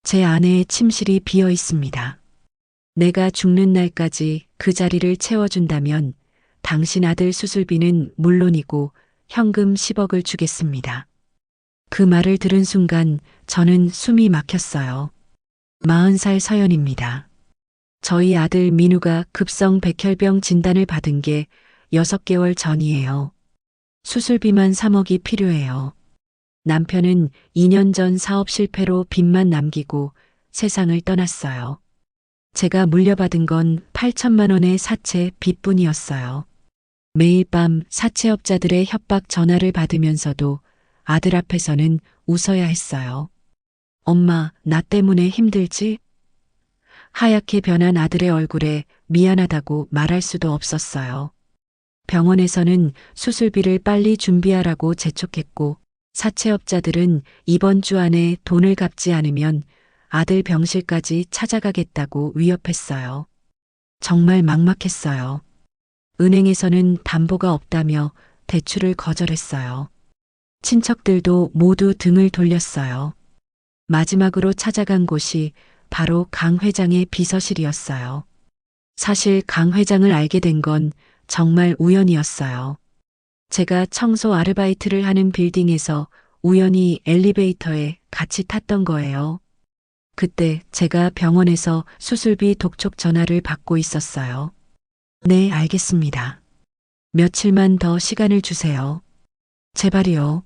제 아내의 침실이 비어 있습니다. 내가 죽는 날까지 그 자리를 채워준다면 당신 아들 수술비는 물론이고 현금 10억을 주겠습니다. 그 말을 들은 순간 저는 숨이 막혔어요. 40살 서연입니다. 저희 아들 민우가 급성 백혈병 진단을 받은 게 6개월 전이에요. 수술비만 3억이 필요해요. 남편은 2년 전 사업 실패로 빚만 남기고 세상을 떠났어요. 제가 물려받은 건 8천만 원의 사채 빚뿐이었어요. 매일 밤 사채업자들의 협박 전화를 받으면서도 아들 앞에서는 웃어야 했어요. 엄마, 나 때문에 힘들지? 하얗게 변한 아들의 얼굴에 미안하다고 말할 수도 없었어요. 병원에서는 수술비를 빨리 준비하라고 재촉했고 사채업자들은 이번 주 안에 돈을 갚지 않으면 아들 병실까지 찾아가겠다고 위협했어요. 정말 막막했어요. 은행에서는 담보가 없다며 대출을 거절했어요. 친척들도 모두 등을 돌렸어요. 마지막으로 찾아간 곳이 바로 강 회장의 비서실이었어요. 사실 강 회장을 알게 된 건 정말 우연이었어요. 제가 청소 아르바이트를 하는 빌딩에서 우연히 엘리베이터에 같이 탔던 거예요. 그때 제가 병원에서 수술비 독촉 전화를 받고 있었어요. 네, 알겠습니다. 며칠만 더 시간을 주세요. 제발이요.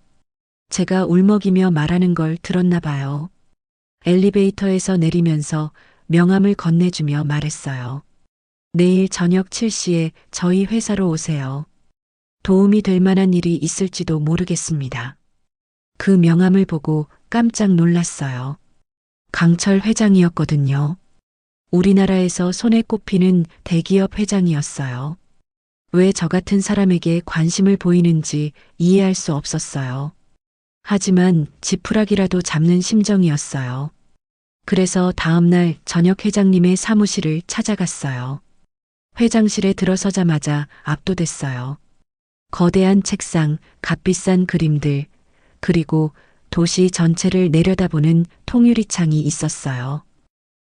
제가 울먹이며 말하는 걸 들었나 봐요. 엘리베이터에서 내리면서 명함을 건네주며 말했어요. 내일 저녁 7시에 저희 회사로 오세요. 도움이 될 만한 일이 있을지도 모르겠습니다. 그 명함을 보고 깜짝 놀랐어요. 강철 회장이었거든요. 우리나라에서 손에 꼽히는 대기업 회장이었어요. 왜 저 같은 사람에게 관심을 보이는지 이해할 수 없었어요. 하지만 지푸라기라도 잡는 심정이었어요. 그래서 다음날 저녁 회장님의 사무실을 찾아갔어요. 회장실에 들어서자마자 압도됐어요. 거대한 책상, 값비싼 그림들, 그리고 도시 전체를 내려다보는 통유리창이 있었어요.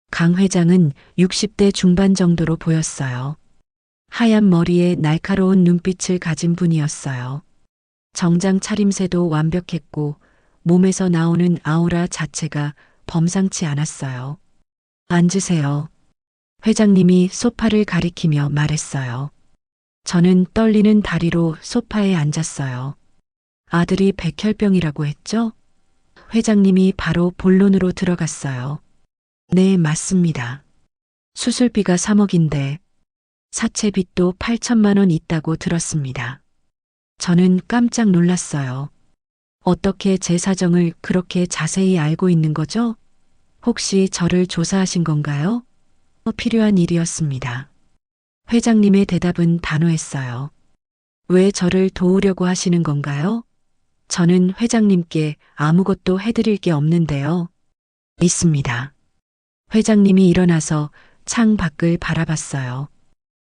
강 회장은 60대 중반 정도로 보였어요. 하얀 머리에 날카로운 눈빛을 가진 분이었어요. 정장 차림새도 완벽했고 몸에서 나오는 아우라 자체가 범상치 않았어요. 앉으세요. 회장님이 소파를 가리키며 말했어요. 저는 떨리는 다리로 소파에 앉았어요. 아들이 백혈병이라고 했죠? 회장님이 바로 본론으로 들어갔어요. 네, 맞습니다. 수술비가 3억인데 사채빚도 8천만 원 있다고 들었습니다. 저는 깜짝 놀랐어요. 어떻게 제 사정을 그렇게 자세히 알고 있는 거죠? 혹시 저를 조사하신 건가요? 필요한 일이었습니다. 회장님의 대답은 단호했어요. 왜 저를 도우려고 하시는 건가요? 저는 회장님께 아무것도 해드릴 게 없는데요. 있습니다. 회장님이 일어나서 창 밖을 바라봤어요.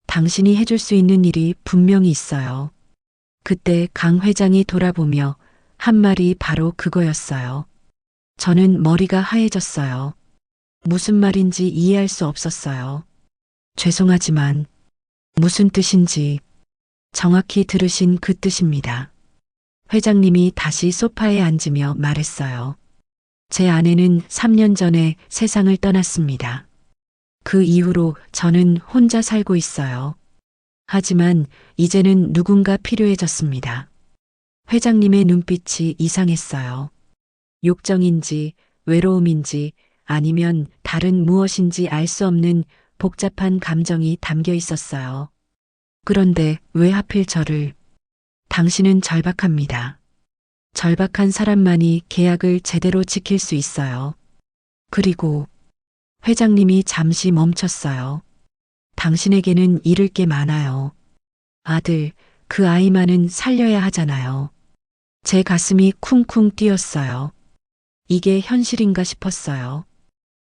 당신이 해줄 수 있는 일이 분명히 있어요. 그때 강 회장이 돌아보며 한 말이 바로 그거였어요. 저는 머리가 하얘졌어요. 무슨 말인지 이해할 수 없었어요. 죄송하지만 무슨 뜻인지 정확히 들으신 그 뜻입니다. 회장님이 다시 소파에 앉으며 말했어요. 제 아내는 3년 전에 세상을 떠났습니다. 그 이후로 저는 혼자 살고 있어요. 하지만 이제는 누군가 필요해졌습니다. 회장님의 눈빛이 이상했어요. 욕정인지 외로움인지 아니면 다른 무엇인지 알 수 없는 복잡한 감정이 담겨 있었어요. 그런데 왜 하필 저를? 당신은 절박합니다. 절박한 사람만이 계약을 제대로 지킬 수 있어요. 그리고 회장님이 잠시 멈췄어요. 당신에게는 잃을 게 많아요. 아들, 그 아이만은 살려야 하잖아요. 제 가슴이 쿵쿵 뛰었어요. 이게 현실인가 싶었어요.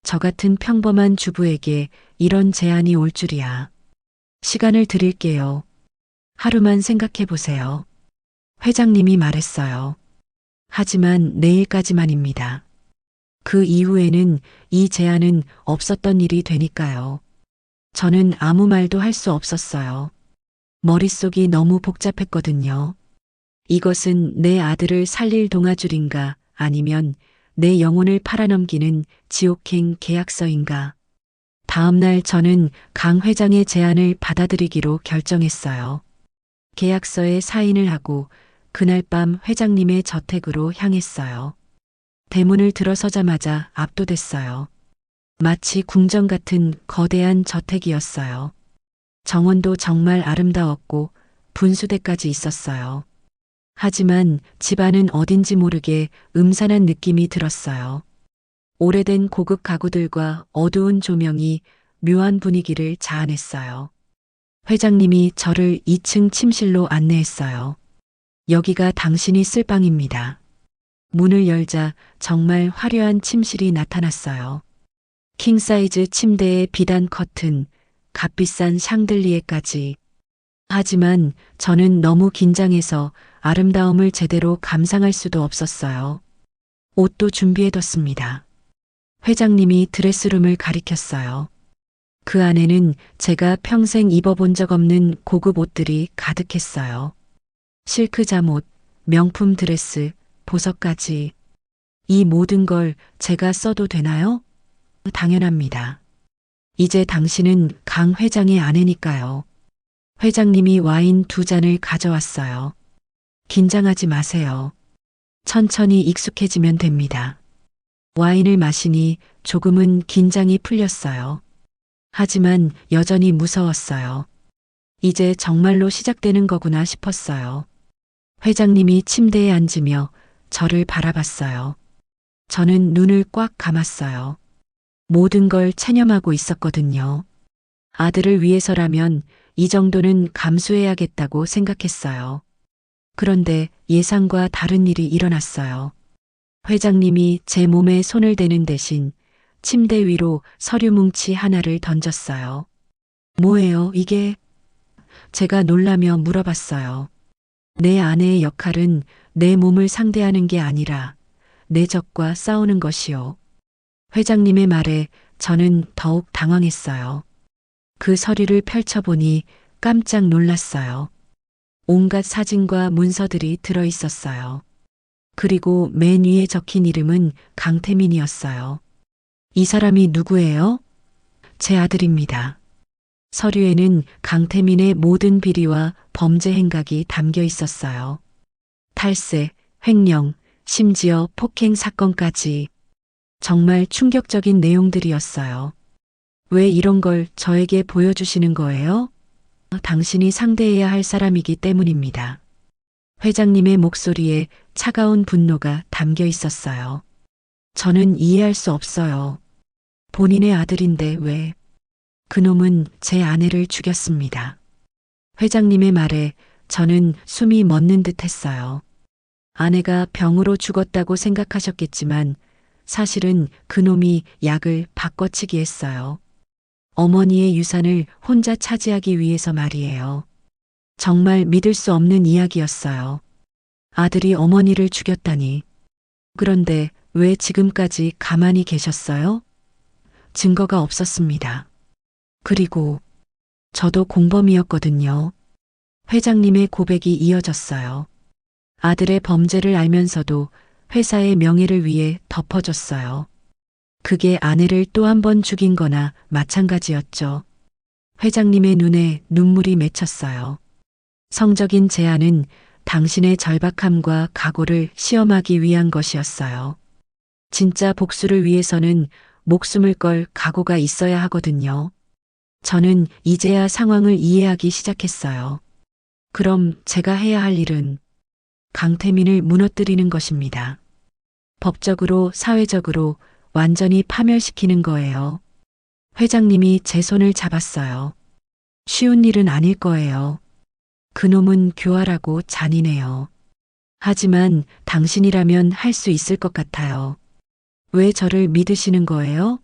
저 같은 평범한 주부에게 이런 제안이 올 줄이야. 시간을 드릴게요. 하루만 생각해 보세요. 회장님이 말했어요. 하지만 내일까지만입니다. 그 이후에는 이 제안은 없었던 일이 되니까요. 저는 아무 말도 할 수 없었어요. 머릿속이 너무 복잡했거든요. 이것은 내 아들을 살릴 동아줄인가 아니면 내 영혼을 팔아넘기는 지옥행 계약서인가. 다음 날 저는 강 회장의 제안을 받아들이기로 결정했어요. 계약서에 사인을 하고 그날 밤 회장님의 저택으로 향했어요. 대문을 들어서자마자 압도됐어요. 마치 궁전 같은 거대한 저택이었어요. 정원도 정말 아름다웠고 분수대까지 있었어요. 하지만 집안은 어딘지 모르게 음산한 느낌이 들었어요. 오래된 고급 가구들과 어두운 조명이 묘한 분위기를 자아냈어요. 회장님이 저를 2층 침실로 안내했어요. 여기가 당신이 쓸 방입니다. 문을 열자 정말 화려한 침실이 나타났어요. 킹사이즈 침대에 비단 커튼, 값비싼 샹들리에까지. 하지만 저는 너무 긴장해서 아름다움을 제대로 감상할 수도 없었어요. 옷도 준비해뒀습니다. 회장님이 드레스룸을 가리켰어요. 그 안에는 제가 평생 입어본 적 없는 고급 옷들이 가득했어요. 실크 잠옷, 명품 드레스, 보석까지. 이 모든 걸 제가 써도 되나요? 당연합니다. 이제 당신은 강 회장의 아내니까요. 회장님이 와인 2잔을 가져왔어요. 긴장하지 마세요. 천천히 익숙해지면 됩니다. 와인을 마시니 조금은 긴장이 풀렸어요. 하지만 여전히 무서웠어요. 이제 정말로 시작되는 거구나 싶었어요. 회장님이 침대에 앉으며 저를 바라봤어요. 저는 눈을 꽉 감았어요. 모든 걸 체념하고 있었거든요. 아들을 위해서라면 이 정도는 감수해야겠다고 생각했어요. 그런데 예상과 다른 일이 일어났어요. 회장님이 제 몸에 손을 대는 대신 침대 위로 서류 뭉치 하나를 던졌어요. 뭐예요, 이게? 제가 놀라며 물어봤어요. 내 아내의 역할은 내 몸을 상대하는 게 아니라 내 적과 싸우는 것이요. 회장님의 말에 저는 더욱 당황했어요. 그 서류를 펼쳐보니 깜짝 놀랐어요. 온갖 사진과 문서들이 들어 있었어요. 그리고 맨 위에 적힌 이름은 강태민이었어요. 이 사람이 누구예요? 제 아들입니다. 서류에는 강태민의 모든 비리와 범죄 행각이 담겨 있었어요. 탈세, 횡령, 심지어 폭행 사건까지. 정말 충격적인 내용들이었어요. 왜 이런 걸 저에게 보여주시는 거예요? 당신이 상대해야 할 사람이기 때문입니다. 회장님의 목소리에 차가운 분노가 담겨 있었어요. 저는 이해할 수 없어요. 본인의 아들인데 왜? 그놈은 제 아내를 죽였습니다. 회장님의 말에 저는 숨이 멎는 듯 했어요. 아내가 병으로 죽었다고 생각하셨겠지만 사실은 그놈이 약을 바꿔치기 했어요. 어머니의 유산을 혼자 차지하기 위해서 말이에요. 정말 믿을 수 없는 이야기였어요. 아들이 어머니를 죽였다니. 그런데 왜 지금까지 가만히 계셨어요? 증거가 없었습니다. 그리고 저도 공범이었거든요. 회장님의 고백이 이어졌어요. 아들의 범죄를 알면서도 회사의 명예를 위해 덮어줬어요. 그게 아내를 또 한 번 죽인 거나 마찬가지였죠. 회장님의 눈에 눈물이 맺혔어요. 성적인 제안은 당신의 절박함과 각오를 시험하기 위한 것이었어요. 진짜 복수를 위해서는 목숨을 걸 각오가 있어야 하거든요. 저는 이제야 상황을 이해하기 시작했어요. 그럼 제가 해야 할 일은 강태민을 무너뜨리는 것입니다. 법적으로, 사회적으로 완전히 파멸시키는 거예요. 회장님이 제 손을 잡았어요. 쉬운 일은 아닐 거예요. 그놈은 교활하고 잔인해요. 하지만 당신이라면 할 수 있을 것 같아요. 왜 저를 믿으시는 거예요?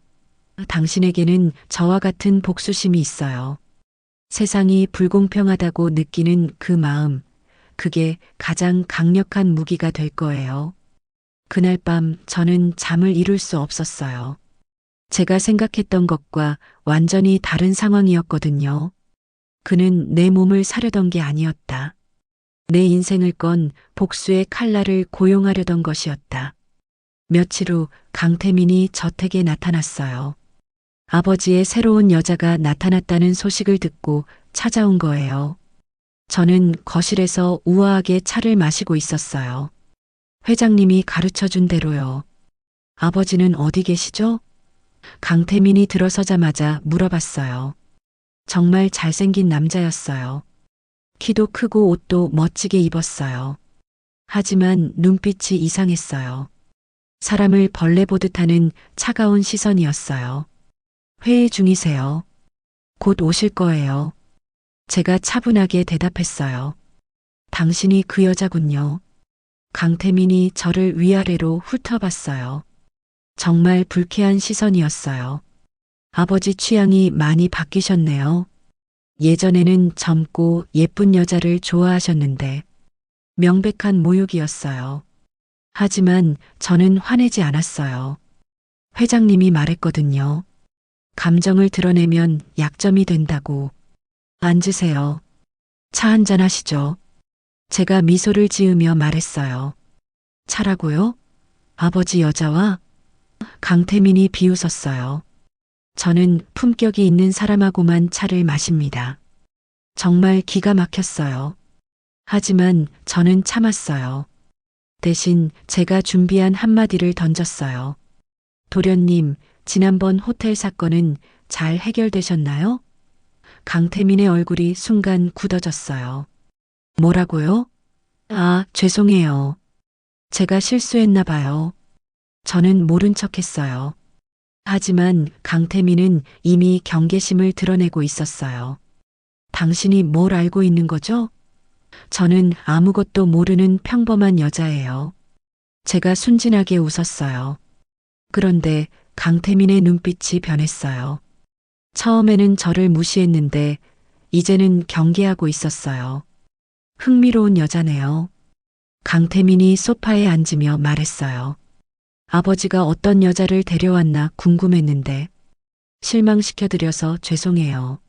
당신에게는 저와 같은 복수심이 있어요. 세상이 불공평하다고 느끼는 그 마음, 그게 가장 강력한 무기가 될 거예요. 그날 밤 저는 잠을 이룰 수 없었어요. 제가 생각했던 것과 완전히 다른 상황이었거든요. 그는 내 몸을 사려던 게 아니었다. 내 인생을 건 복수의 칼날을 고용하려던 것이었다. 며칠 후 강태민이 저택에 나타났어요. 아버지의 새로운 여자가 나타났다는 소식을 듣고 찾아온 거예요. 저는 거실에서 우아하게 차를 마시고 있었어요. 회장님이 가르쳐 준 대로요. 아버지는 어디 계시죠? 강태민이 들어서자마자 물어봤어요. 정말 잘생긴 남자였어요. 키도 크고 옷도 멋지게 입었어요. 하지만 눈빛이 이상했어요. 사람을 벌레 보듯 하는 차가운 시선이었어요. 회의 중이세요. 곧 오실 거예요. 제가 차분하게 대답했어요. 당신이 그 여자군요. 강태민이 저를 위아래로 훑어봤어요. 정말 불쾌한 시선이었어요. 아버지 취향이 많이 바뀌셨네요. 예전에는 젊고 예쁜 여자를 좋아하셨는데 명백한 모욕이었어요. 하지만 저는 화내지 않았어요. 회장님이 말했거든요. 감정을 드러내면 약점이 된다고. 앉으세요. 차 한잔 하시죠. 제가 미소를 지으며 말했어요. 차라고요? 아버지 여자와? 강태민이 비웃었어요. 저는 품격이 있는 사람하고만 차를 마십니다. 정말 기가 막혔어요. 하지만 저는 참았어요. 대신 제가 준비한 한마디를 던졌어요. 도련님, 지난번 호텔 사건은 잘 해결되셨나요? 강태민의 얼굴이 순간 굳어졌어요. 뭐라고요? 아, 죄송해요. 제가 실수했나 봐요. 저는 모른 척 했어요. 하지만 강태민은 이미 경계심을 드러내고 있었어요. 당신이 뭘 알고 있는 거죠? 저는 아무것도 모르는 평범한 여자예요. 제가 순진하게 웃었어요. 그런데 강태민의 눈빛이 변했어요. 처음에는 저를 무시했는데 이제는 경계하고 있었어요. 흥미로운 여자네요. 강태민이 소파에 앉으며 말했어요. 아버지가 어떤 여자를 데려왔나 궁금했는데 실망시켜드려서 죄송해요.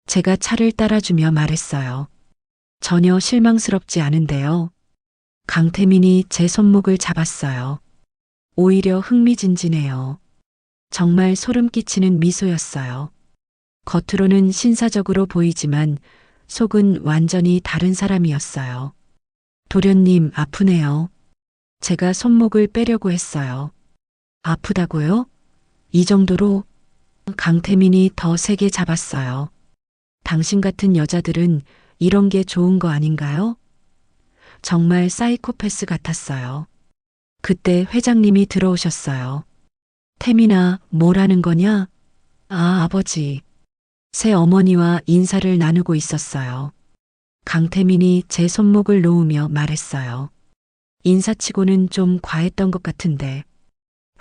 제가 차를 따라주며 말했어요. 전혀 실망스럽지 않은데요. 강태민이 제 손목을 잡았어요. 오히려 흥미진진해요. 정말 소름 끼치는 미소였어요. 겉으로는 신사적으로 보이지만 속은 완전히 다른 사람이었어요. 도련님, 아프네요. 제가 손목을 빼려고 했어요. 아프다고요? 이 정도로? 강태민이 더 세게 잡았어요. 당신 같은 여자들은 이런 게 좋은 거 아닌가요? 정말 사이코패스 같았어요. 그때 회장님이 들어오셨어요. 태민아, 뭘 하는 거냐? 아, 아버지. 새 어머니와 인사를 나누고 있었어요. 강태민이 제 손목을 놓으며 말했어요. 인사치고는 좀 과했던 것 같은데.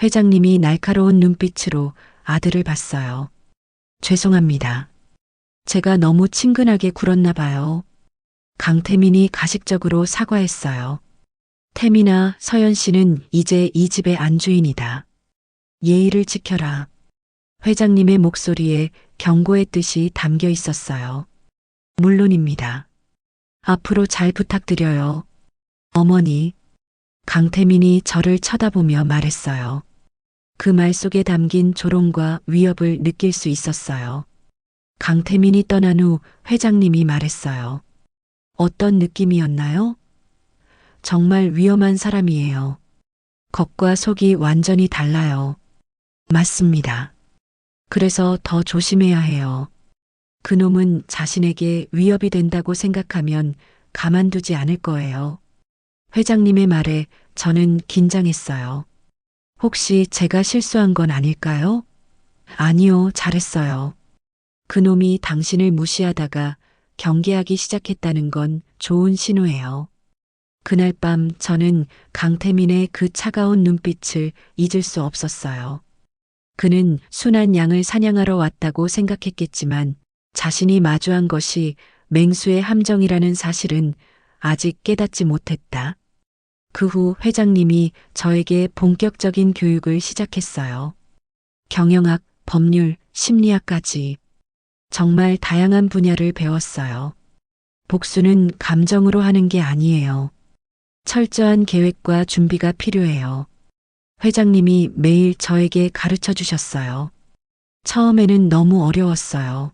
회장님이 날카로운 눈빛으로 아들을 봤어요. 죄송합니다. 제가 너무 친근하게 굴었나 봐요. 강태민이 가식적으로 사과했어요. 태민아, 서연 씨는 이제 이 집의 안주인이다. 예의를 지켜라. 회장님의 목소리에 경고의 뜻이 담겨 있었어요. 물론입니다. 앞으로 잘 부탁드려요. 어머니. 강태민이 저를 쳐다보며 말했어요. 그 말 속에 담긴 조롱과 위협을 느낄 수 있었어요. 강태민이 떠난 후 회장님이 말했어요. 어떤 느낌이었나요? 정말 위험한 사람이에요. 겉과 속이 완전히 달라요. 맞습니다. 그래서 더 조심해야 해요. 그놈은 자신에게 위협이 된다고 생각하면 가만두지 않을 거예요. 회장님의 말에 저는 긴장했어요. 혹시 제가 실수한 건 아닐까요? 아니요, 잘했어요. 그놈이 당신을 무시하다가 경계하기 시작했다는 건 좋은 신호예요. 그날 밤 저는 강태민의 그 차가운 눈빛을 잊을 수 없었어요. 그는 순한 양을 사냥하러 왔다고 생각했겠지만 자신이 마주한 것이 맹수의 함정이라는 사실은 아직 깨닫지 못했다. 그 후 회장님이 저에게 본격적인 교육을 시작했어요. 경영학, 법률, 심리학까지 정말 다양한 분야를 배웠어요. 복수는 감정으로 하는 게 아니에요. 철저한 계획과 준비가 필요해요. 회장님이 매일 저에게 가르쳐 주셨어요. 처음에는 너무 어려웠어요.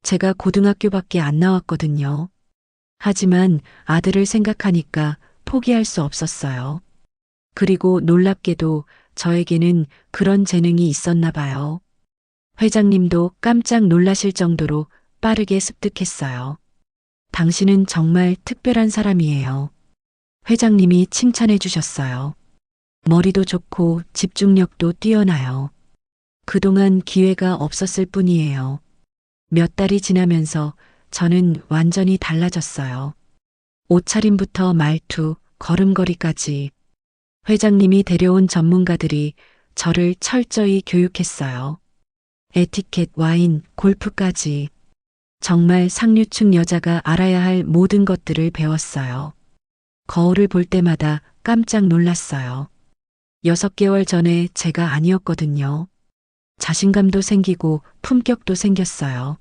제가 고등학교밖에 안 나왔거든요. 하지만 아들을 생각하니까 포기할 수 없었어요. 그리고 놀랍게도 저에게는 그런 재능이 있었나 봐요. 회장님도 깜짝 놀라실 정도로 빠르게 습득했어요. 당신은 정말 특별한 사람이에요. 회장님이 칭찬해 주셨어요. 머리도 좋고 집중력도 뛰어나요. 그동안 기회가 없었을 뿐이에요. 몇 달이 지나면서 저는 완전히 달라졌어요. 옷차림부터 말투, 걸음걸이까지 회장님이 데려온 전문가들이 저를 철저히 교육했어요. 에티켓, 와인, 골프까지 정말 상류층 여자가 알아야 할 모든 것들을 배웠어요. 거울을 볼 때마다 깜짝 놀랐어요. 6개월 전에 제가 아니었거든요. 자신감도 생기고 품격도 생겼어요.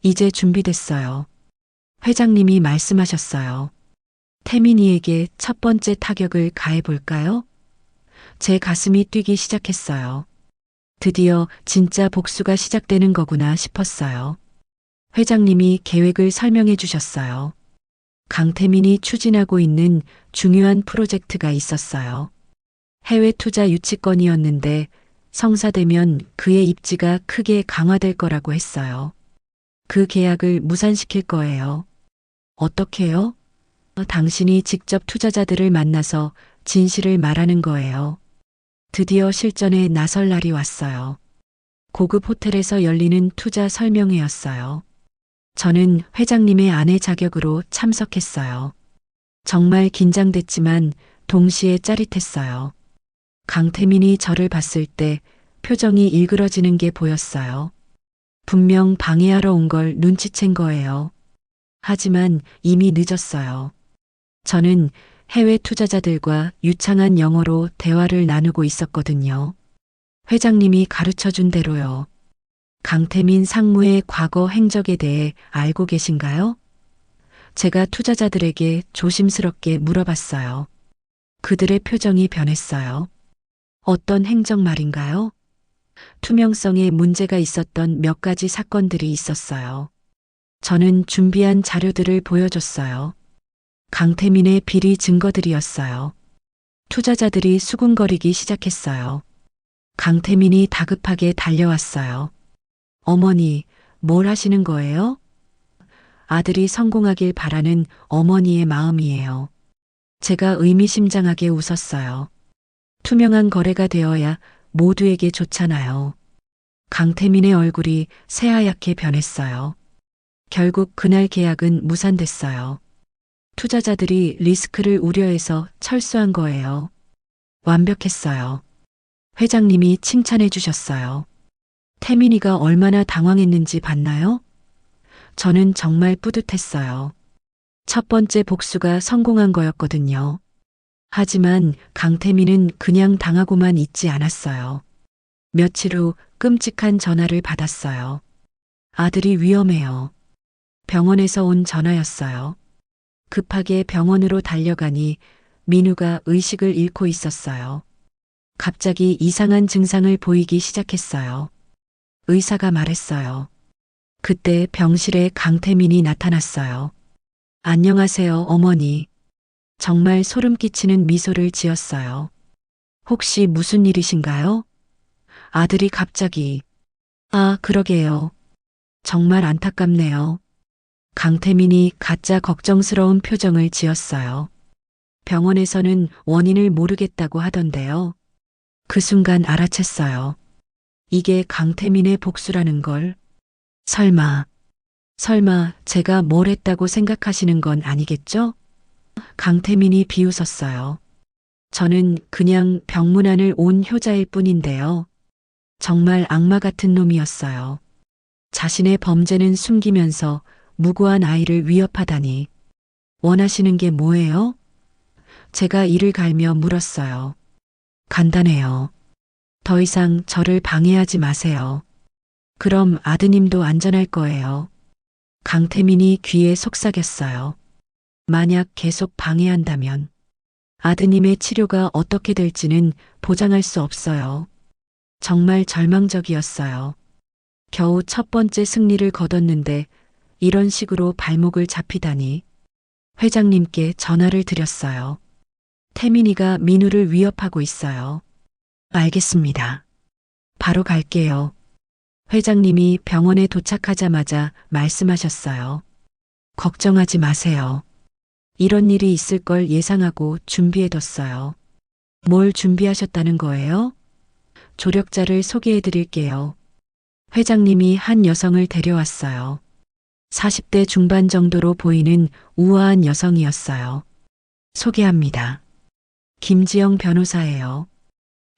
이제 준비됐어요. 회장님이 말씀하셨어요. 태민이에게 첫 번째 타격을 가해볼까요? 제 가슴이 뛰기 시작했어요. 드디어 진짜 복수가 시작되는 거구나 싶었어요. 회장님이 계획을 설명해 주셨어요. 강태민이 추진하고 있는 중요한 프로젝트가 있었어요. 해외 투자 유치건이었는데 성사되면 그의 입지가 크게 강화될 거라고 했어요. 그 계약을 무산시킬 거예요. 어떻게요? 당신이 직접 투자자들을 만나서 진실을 말하는 거예요. 드디어 실전에 나설 날이 왔어요. 고급 호텔에서 열리는 투자 설명회였어요. 저는 회장님의 아내 자격으로 참석했어요. 정말 긴장됐지만 동시에 짜릿했어요. 강태민이 저를 봤을 때 표정이 일그러지는 게 보였어요. 분명 방해하러 온 걸 눈치챈 거예요. 하지만 이미 늦었어요. 저는 해외 투자자들과 유창한 영어로 대화를 나누고 있었거든요. 회장님이 가르쳐 준 대로요. 강태민 상무의 과거 행적에 대해 알고 계신가요? 제가 투자자들에게 조심스럽게 물어봤어요. 그들의 표정이 변했어요. 어떤 행적 말인가요? 투명성에 문제가 있었던 몇 가지 사건들이 있었어요. 저는 준비한 자료들을 보여줬어요. 강태민의 비리 증거들이었어요. 투자자들이 수군거리기 시작했어요. 강태민이 다급하게 달려왔어요. 어머니, 뭘 하시는 거예요? 아들이 성공하길 바라는 어머니의 마음이에요. 제가 의미심장하게 웃었어요. 투명한 거래가 되어야 모두에게 좋잖아요. 강태민의 얼굴이 새하얗게 변했어요. 결국 그날 계약은 무산됐어요. 투자자들이 리스크를 우려해서 철수한 거예요. 완벽했어요. 회장님이 칭찬해 주셨어요. 태민이가 얼마나 당황했는지 봤나요? 저는 정말 뿌듯했어요. 첫 번째 복수가 성공한 거였거든요. 하지만 강태민은 그냥 당하고만 있지 않았어요. 며칠 후 끔찍한 전화를 받았어요. 아들이 위험해요. 병원에서 온 전화였어요. 급하게 병원으로 달려가니 민우가 의식을 잃고 있었어요. 갑자기 이상한 증상을 보이기 시작했어요. 의사가 말했어요. 그때 병실에 강태민이 나타났어요. 안녕하세요, 어머니. 정말 소름 끼치는 미소를 지었어요. 혹시 무슨 일이신가요? 아들이 갑자기. 아, 그러게요. 정말 안타깝네요. 강태민이 가짜 걱정스러운 표정을 지었어요. 병원에서는 원인을 모르겠다고 하던데요. 그 순간 알아챘어요. 이게 강태민의 복수라는 걸. 설마 제가 뭘 했다고 생각하시는 건 아니겠죠? 강태민이 비웃었어요. 저는 그냥 병문안을 온 효자일 뿐인데요. 정말 악마 같은 놈이었어요. 자신의 범죄는 숨기면서 무고한 아이를 위협하다니. 원하시는 게 뭐예요? 제가 이를 갈며 물었어요. 간단해요. 더 이상 저를 방해하지 마세요. 그럼 아드님도 안전할 거예요. 강태민이 귀에 속삭였어요. 만약 계속 방해한다면 아드님의 치료가 어떻게 될지는 보장할 수 없어요. 정말 절망적이었어요. 겨우 첫 번째 승리를 거뒀는데 이런 식으로 발목을 잡히다니. 회장님께 전화를 드렸어요. 태민이가 민우를 위협하고 있어요. 알겠습니다. 바로 갈게요. 회장님이 병원에 도착하자마자 말씀하셨어요. 걱정하지 마세요. 이런 일이 있을 걸 예상하고 준비해뒀어요. 뭘 준비하셨다는 거예요? 조력자를 소개해 드릴게요. 회장님이 한 여성을 데려왔어요. 40대 중반 정도로 보이는 우아한 여성이었어요. 소개합니다. 김지영 변호사예요.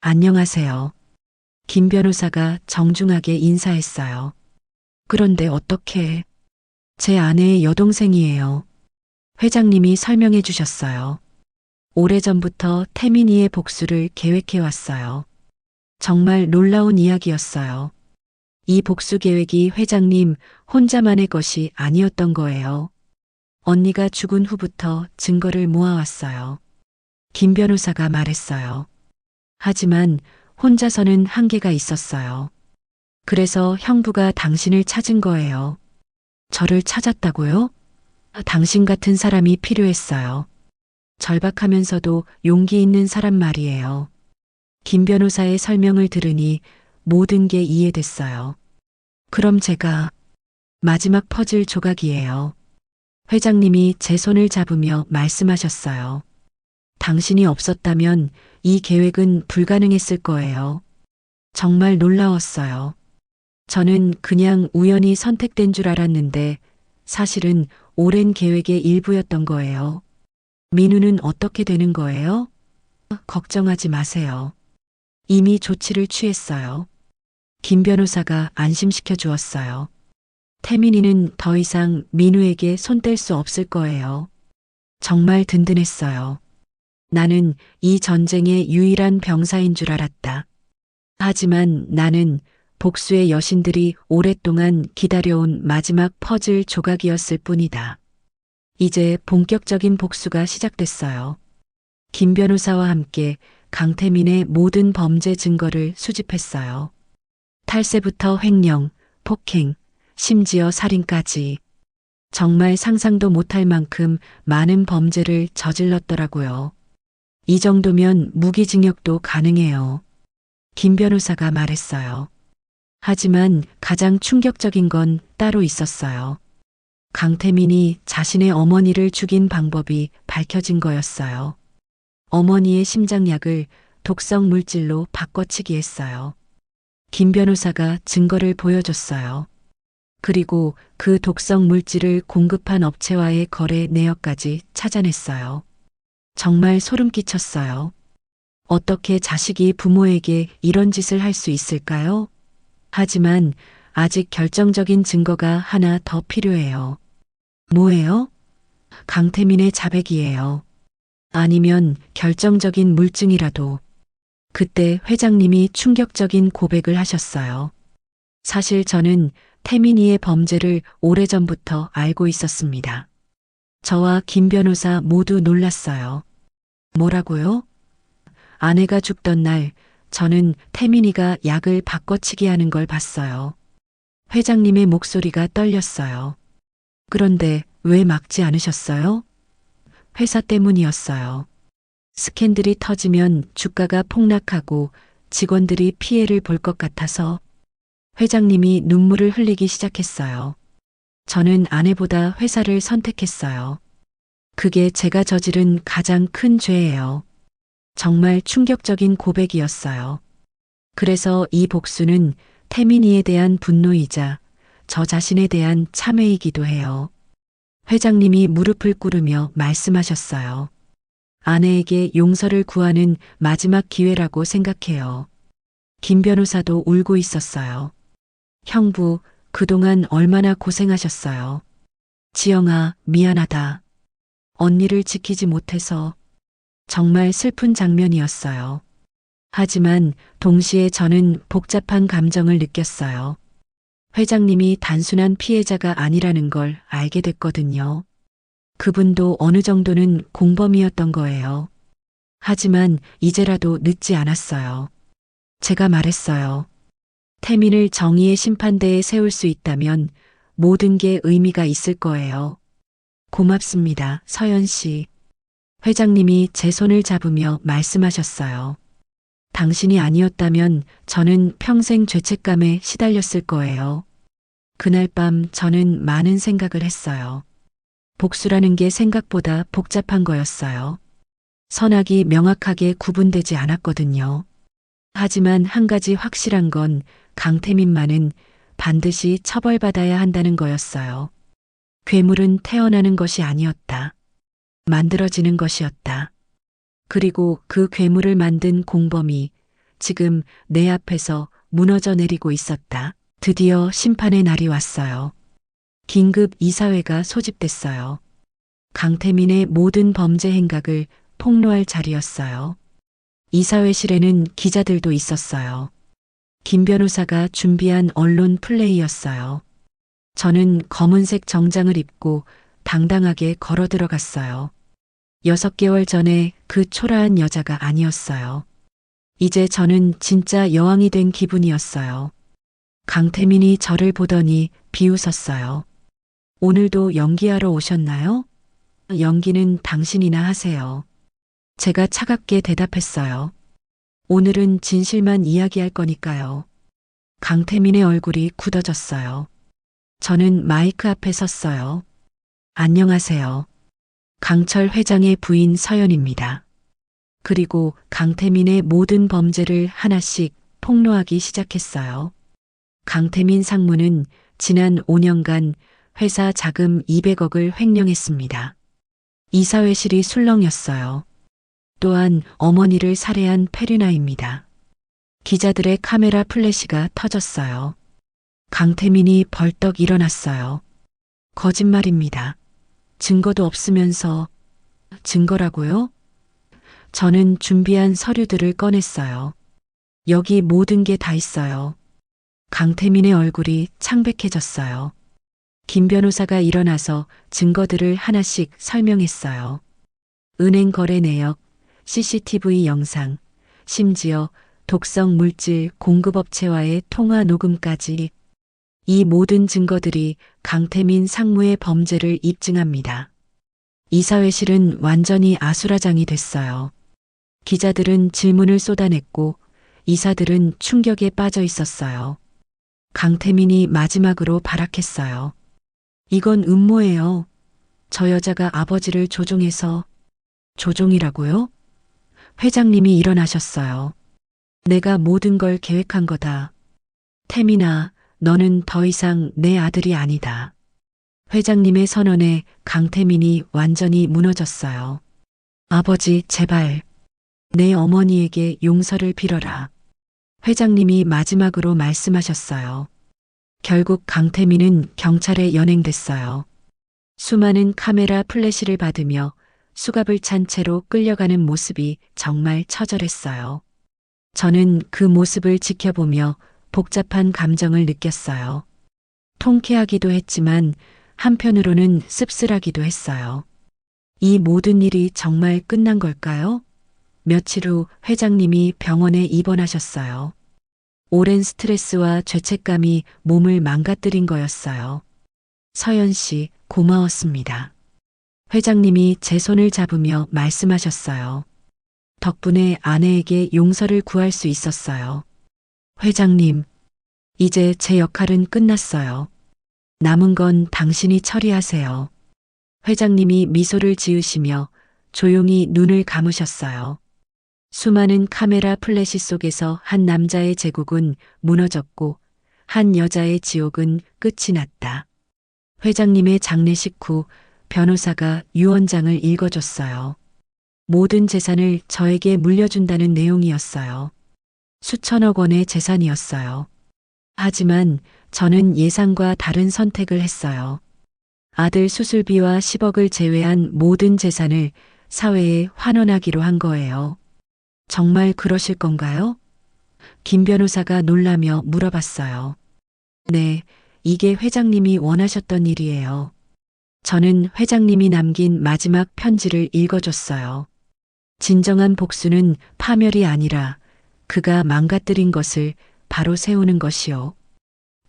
안녕하세요. 김 변호사가 정중하게 인사했어요. 그런데 어떻게? 제 아내의 여동생이에요. 회장님이 설명해 주셨어요. 오래전부터 태민이의 복수를 계획해 왔어요. 정말 놀라운 이야기였어요. 이 복수 계획이 회장님 혼자만의 것이 아니었던 거예요. 언니가 죽은 후부터 증거를 모아왔어요. 김 변호사가 말했어요. 하지만 혼자서는 한계가 있었어요. 그래서 형부가 당신을 찾은 거예요. 저를 찾았다고요? 당신 같은 사람이 필요했어요. 절박하면서도 용기 있는 사람 말이에요. 김 변호사의 설명을 들으니 모든 게 이해됐어요. 그럼 제가 마지막 퍼즐 조각이에요. 회장님이 제 손을 잡으며 말씀하셨어요. 당신이 없었다면 이 계획은 불가능했을 거예요. 정말 놀라웠어요. 저는 그냥 우연히 선택된 줄 알았는데 사실은 오랜 계획의 일부였던 거예요. 민우는 어떻게 되는 거예요? 걱정하지 마세요. 이미 조치를 취했어요. 김 변호사가 안심시켜 주었어요. 태민이는 더 이상 민우에게 손 뗄 수 없을 거예요. 정말 든든했어요. 나는 이 전쟁의 유일한 병사인 줄 알았다. 하지만 나는 복수의 여신들이 오랫동안 기다려온 마지막 퍼즐 조각이었을 뿐이다. 이제 본격적인 복수가 시작됐어요. 김 변호사와 함께 강태민의 모든 범죄 증거를 수집했어요. 탈세부터 횡령, 폭행, 심지어 살인까지. 정말 상상도 못할 만큼 많은 범죄를 저질렀더라고요. 이 정도면 무기징역도 가능해요. 김 변호사가 말했어요. 하지만 가장 충격적인 건 따로 있었어요. 강태민이 자신의 어머니를 죽인 방법이 밝혀진 거였어요. 어머니의 심장약을 독성 물질로 바꿔치기 했어요. 김 변호사가 증거를 보여줬어요. 그리고 그 독성 물질을 공급한 업체와의 거래 내역까지 찾아냈어요. 정말 소름 끼쳤어요. 어떻게 자식이 부모에게 이런 짓을 할 수 있을까요? 하지만 아직 결정적인 증거가 하나 더 필요해요. 뭐예요? 강태민의 자백이에요. 아니면 결정적인 물증이라도. 그때 회장님이 충격적인 고백을 하셨어요. 사실 저는 태민이의 범죄를 오래전부터 알고 있었습니다. 저와 김 변호사 모두 놀랐어요. 뭐라고요? 아내가 죽던 날 저는 태민이가 약을 바꿔치기 하는 걸 봤어요. 회장님의 목소리가 떨렸어요. 그런데 왜 막지 않으셨어요? 회사 때문이었어요. 스캔들이 터지면 주가가 폭락하고 직원들이 피해를 볼 것 같아서. 회장님이 눈물을 흘리기 시작했어요. 저는 아내보다 회사를 선택했어요. 그게 제가 저지른 가장 큰 죄예요. 정말 충격적인 고백이었어요. 그래서 이 복수는 태민이에 대한 분노이자 저 자신에 대한 참회이기도 해요. 회장님이 무릎을 꿇으며 말씀하셨어요. 아내에게 용서를 구하는 마지막 기회라고 생각해요. 김 변호사도 울고 있었어요. 형부, 그동안 얼마나 고생하셨어요. 지영아, 미안하다. 언니를 지키지 못해서. 정말 슬픈 장면이었어요. 하지만 동시에 저는 복잡한 감정을 느꼈어요. 회장님이 단순한 피해자가 아니라는 걸 알게 됐거든요. 그분도 어느 정도는 공범이었던 거예요. 하지만 이제라도 늦지 않았어요. 제가 말했어요. 태민을 정의의 심판대에 세울 수 있다면 모든 게 의미가 있을 거예요. 고맙습니다, 서연 씨. 회장님이 제 손을 잡으며 말씀하셨어요. 당신이 아니었다면 저는 평생 죄책감에 시달렸을 거예요. 그날 밤 저는 많은 생각을 했어요. 복수라는 게 생각보다 복잡한 거였어요. 선악이 명확하게 구분되지 않았거든요. 하지만 한 가지 확실한 건 강태민만은 반드시 처벌받아야 한다는 거였어요. 괴물은 태어나는 것이 아니었다. 만들어지는 것이었다. 그리고 그 괴물을 만든 공범이 지금 내 앞에서 무너져 내리고 있었다. 드디어 심판의 날이 왔어요. 긴급 이사회가 소집됐어요. 강태민의 모든 범죄 행각을 폭로할 자리였어요. 이사회실에는 기자들도 있었어요. 김 변호사가 준비한 언론 플레이였어요. 저는 검은색 정장을 입고 당당하게 걸어 들어갔어요. 6개월 전에 그 초라한 여자가 아니었어요. 이제 저는 진짜 여왕이 된 기분이었어요. 강태민이 저를 보더니 비웃었어요. 오늘도 연기하러 오셨나요? 연기는 당신이나 하세요. 제가 차갑게 대답했어요. 오늘은 진실만 이야기할 거니까요. 강태민의 얼굴이 굳어졌어요. 저는 마이크 앞에 섰어요. 안녕하세요. 강철 회장의 부인 서연입니다. 그리고 강태민의 모든 범죄를 하나씩 폭로하기 시작했어요. 강태민 상무는 지난 5년간 회사 자금 200억을 횡령했습니다. 이사회실이 술렁였어요. 또한 어머니를 살해한 페르나입니다. 기자들의 카메라 플래시가 터졌어요. 강태민이 벌떡 일어났어요. 거짓말입니다. 증거도 없으면서. 증거라고요? 저는 준비한 서류들을 꺼냈어요. 여기 모든 게 다 있어요. 강태민의 얼굴이 창백해졌어요. 김 변호사가 일어나서 증거들을 하나씩 설명했어요. 은행 거래 내역, CCTV 영상, 심지어 독성 물질 공급업체와의 통화 녹음까지. 이 모든 증거들이 강태민 상무의 범죄를 입증합니다. 이사회실은 완전히 아수라장이 됐어요. 기자들은 질문을 쏟아냈고 이사들은 충격에 빠져 있었어요. 강태민이 마지막으로 발악했어요. 이건 음모예요. 저 여자가 아버지를 조종해서. 조종이라고요? 회장님이 일어나셨어요. 내가 모든 걸 계획한 거다. 태민아, 너는 더 이상 내 아들이 아니다. 회장님의 선언에 강태민이 완전히 무너졌어요. 아버지, 제발. 내 어머니에게 용서를 빌어라. 회장님이 마지막으로 말씀하셨어요. 결국 강태민은 경찰에 연행됐어요. 수많은 카메라 플래시를 받으며 수갑을 찬 채로 끌려가는 모습이 정말 처절했어요. 저는 그 모습을 지켜보며 복잡한 감정을 느꼈어요. 통쾌하기도 했지만 한편으로는 씁쓸하기도 했어요. 이 모든 일이 정말 끝난 걸까요? 며칠 후 회장님이 병원에 입원하셨어요. 오랜 스트레스와 죄책감이 몸을 망가뜨린 거였어요. 서연 씨, 고마웠습니다. 회장님이 제 손을 잡으며 말씀하셨어요. 덕분에 아내에게 용서를 구할 수 있었어요. 회장님, 이제 제 역할은 끝났어요. 남은 건 당신이 처리하세요. 회장님이 미소를 지으시며 조용히 눈을 감으셨어요. 수많은 카메라 플래시 속에서 한 남자의 제국은 무너졌고 한 여자의 지옥은 끝이 났다. 회장님의 장례식 후 변호사가 유언장을 읽어줬어요. 모든 재산을 저에게 물려준다는 내용이었어요. 수천억 원의 재산이었어요. 하지만 저는 예상과 다른 선택을 했어요. 아들 수술비와 10억을 제외한 모든 재산을 사회에 환원하기로 한 거예요. 정말 그러실 건가요? 김 변호사가 놀라며 물어봤어요. 네, 이게 회장님이 원하셨던 일이에요. 저는 회장님이 남긴 마지막 편지를 읽어줬어요. 진정한 복수는 파멸이 아니라 그가 망가뜨린 것을 바로 세우는 것이요.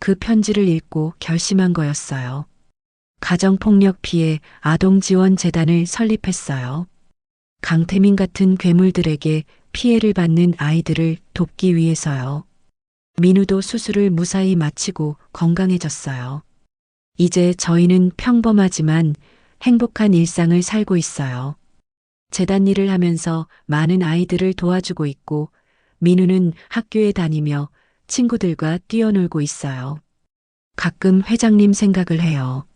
그 편지를 읽고 결심한 거였어요. 가정폭력 피해 아동지원재단을 설립했어요. 강태민 같은 괴물들에게 피해를 받는 아이들을 돕기 위해서요. 민우도 수술을 무사히 마치고 건강해졌어요. 이제 저희는 평범하지만 행복한 일상을 살고 있어요. 재단 일을 하면서 많은 아이들을 도와주고 있고 민우는 학교에 다니며 친구들과 뛰어놀고 있어요. 가끔 회장님 생각을 해요.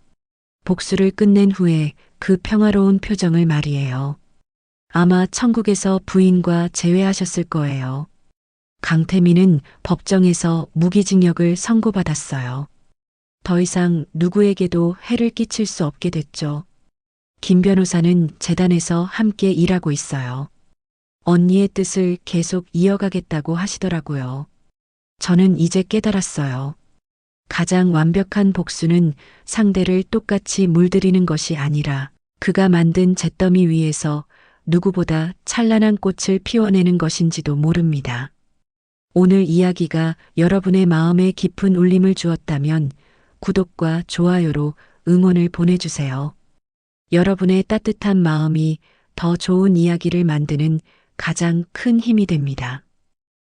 복수를 끝낸 후에 그 평화로운 표정을 말이에요. 아마 천국에서 부인과 재회하셨을 거예요. 강태민은 법정에서 무기징역을 선고받았어요. 더 이상 누구에게도 해를 끼칠 수 없게 됐죠. 김 변호사는 재단에서 함께 일하고 있어요. 언니의 뜻을 계속 이어가겠다고 하시더라고요. 저는 이제 깨달았어요. 가장 완벽한 복수는 상대를 똑같이 물들이는 것이 아니라 그가 만든 잿더미 위에서 누구보다 찬란한 꽃을 피워내는 것인지도 모릅니다. 오늘 이야기가 여러분의 마음에 깊은 울림을 주었다면 구독과 좋아요로 응원을 보내주세요. 여러분의 따뜻한 마음이 더 좋은 이야기를 만드는 가장 큰 힘이 됩니다.